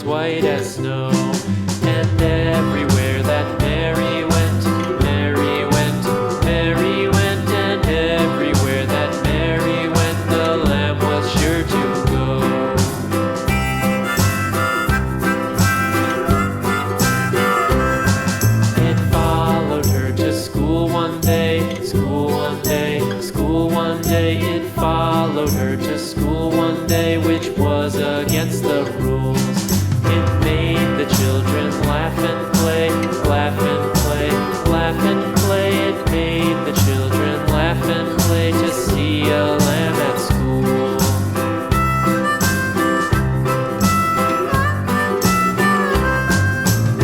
white as snow. And everywhere that Mary went, Mary went, Mary went, and everywhere that Mary went, the lamb was sure to go. It followed her to school one day, school one day, school one day. It followed her to school one day, which was against the rules. It made the children laugh and play, laugh and play, laugh and play. It made the children laugh and play to see a lamb at school.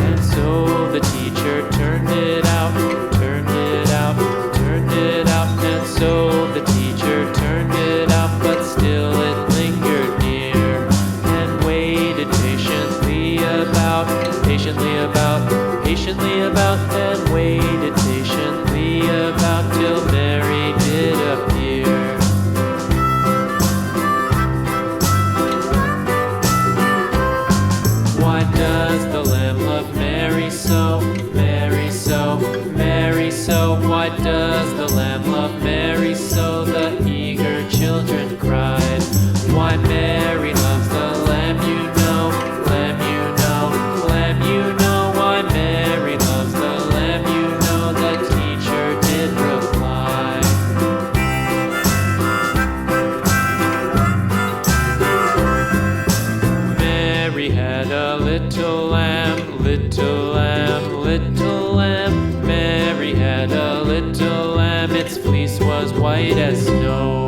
And so the teacher turned it out, turned it out, turned it out. And so the teacher turned it out, but still it lingered near and waited patiently about, patiently about, patiently about, and waited patiently about till Mary did appear. Why does the lamb love Mary so, Mary so, Mary so? Why does the lamb love Mary so? The eager children cried. Why Mary loves the lamb, you know, lamb, you know, lamb, you know. Why Mary loves the lamb, you know, the teacher did reply. Mary had a little lamb, little lamb, little lamb. Mary had a little lamb, its fleece was white as snow.